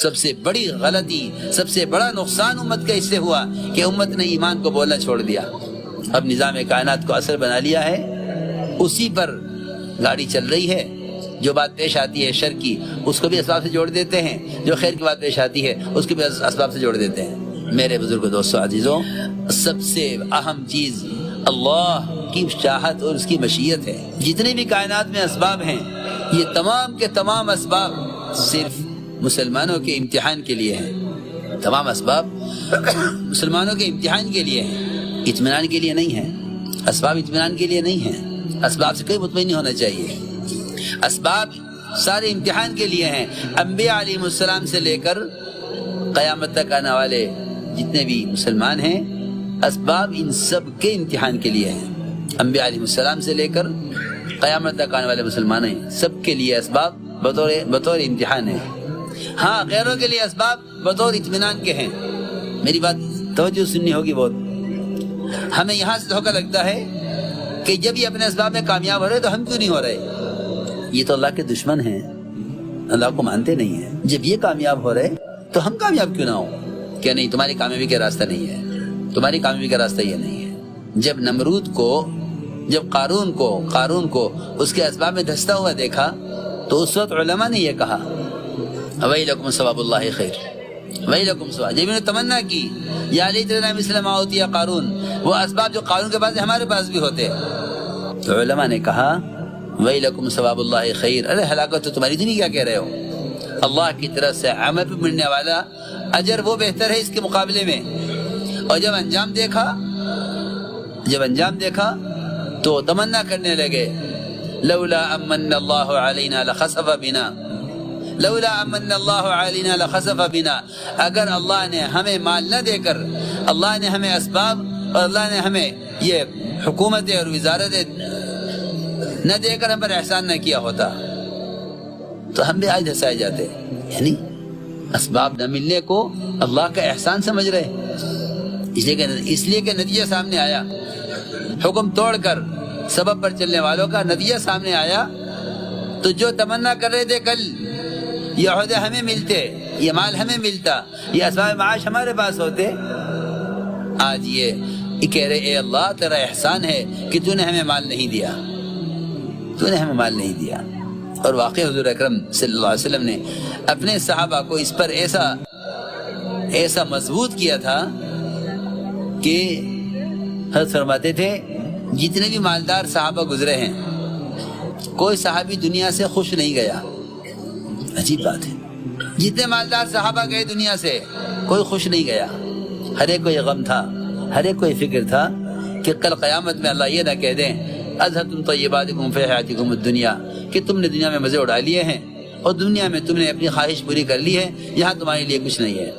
سب سے بڑی غلطی، سب سے بڑا نقصان امت کا اس سے ہوا کہ امت نے ایمان کو بولنا چھوڑ دیا، اب نظام کائنات کو اثر بنا لیا ہے، اسی پر گاڑی چل رہی ہے، جو بات پیش آتی ہے شر کی اس کو بھی اسباب سے جوڑ دیتے ہیں، جو خیر کی بات پیش آتی ہے اس کو بھی اسباب سے جوڑ دیتے ہیں۔ میرے بزرگ دوستو عزیزوں، سب سے اہم چیز اللہ کی چاہت اور اس کی مشیت ہے۔ جتنے بھی کائنات میں اسباب ہیں، یہ تمام کے تمام اسباب صرف مسلمانوں کے امتحان کے لیے ہیں، تمام اسباب مسلمانوں کے امتحان کے لیے ہیں، اطمینان کے لیے نہیں ہیں۔ اسباب اطمینان کے لیے نہیں ہیں، اسباب سے کوئی مطمئن نہیں ہونا چاہیے۔ اسباب سارے امتحان کے لیے ہیں۔ انبیاء علیہ السلام سے لے کر قیامت تک آنے والے جتنے بھی مسلمان ہیں، اسباب ان سب کے امتحان کے لیے ہیں۔ انبیاء علیہ السلام سے لے کر قیامت تک آنے والے مسلمان ہیں، سب کے لیے اسباب بطور امتحان ہیں۔ ہاں، غیروں کے لیے اسباب بطور اطمینان کے ہیں۔ میری بات توجہ سننی ہوگی بہت۔ ہمیں یہاں سے دھوکہ لگتا ہے کہ جب یہ اپنے اسباب میں کامیاب ہو رہے تو ہم کیوں نہیں ہو رہے؟ یہ تو اللہ کے دشمن ہیں، اللہ کو مانتے نہیں ہیں۔ جب یہ کامیاب ہو رہے تو ہم کامیاب کیوں نہ ہوں؟ کیا نہیں، تمہاری کامیابی کا راستہ نہیں ہے، تمہاری کامیابی کا راستہ یہ نہیں ہے۔ جب نمرود کو، جب قارون کو اس کے اسباب میں دھستا ہوا دیکھا تو اس وقت علماء نے یہ کہا وَيْلَكُمْ ثواب اللہ خیر، وَيْلَكُمْ ثواب۔ جب انہوں نے تمنا کی یا لیتنا مثل ما اوتی قارون، وہ اسباب جو قارون کے پاس ہمارے پاس بھی ہوتے، تو علماء نے کہا وَيْلَكُمْ ثواب اللہ خیر، ارے ہلاکت تو تمہاری دنیا، کیا کہہ رہے ہو؟ اللہ کی طرف سے عمل پہ ملنے والا اجر وہ بہتر ہے اس کے مقابلے میں۔ اور جب انجام دیکھا تو تمنا کرنے لگے لولا امن اللہ علینا لخسف بنا، لولا امن اللہ علینا لخسف بنا، اگر اللہ نے ہمیں مال نہ دے کر، اللہ نے ہمیں اسباب اور اللہ نے ہمیں یہ حکومتیں اور وزارتیں نہ دے کر ہم پر احسان نہ کیا ہوتا تو ہم بھی آج دھسائے جاتے۔ یعنی اسباب نہ ملنے کو اللہ کا احسان سمجھ رہے، اس لیے کہ نتیجہ سامنے آیا، حکم توڑ کر سبب پر چلنے والوں کا نتیجہ سامنے آیا، تو جو تمنا کر رہے تھے کل یہ عہدے ہمیں ملتے، یہ مال ہمیں ملتا، یہ اسباب معاش ہمارے پاس ہوتے، آج یہ کہہ رہے اے اللہ تیرا احسان ہے کہ تو نے ہمیں مال نہیں دیا، تو نے ہمیں مال نہیں دیا۔ اور واقعی حضور اکرم صلی اللہ علیہ وسلم نے اپنے صحابہ کو اس پر ایسا مضبوط کیا تھا کہ حضرت فرماتے تھے جتنے بھی مالدار صحابہ گزرے ہیں کوئی صحابی دنیا سے خوش نہیں گیا۔ عجیب بات ہے، جتنے مالدار صحابہ گئے دنیا سے کوئی خوش نہیں گیا، ہر ایک کو یہ غم تھا، ہر ایک کو یہ فکر تھا کہ کل قیامت میں اللہ یہ نہ کہہ دیں اذھبتم طیباتکم فی حیاتکم الدنیا، کہ تم نے دنیا میں مزے اڑا لیے ہیں اور دنیا میں تم نے اپنی خواہش پوری کر لی ہے، یہاں تمہارے لیے کچھ نہیں ہے۔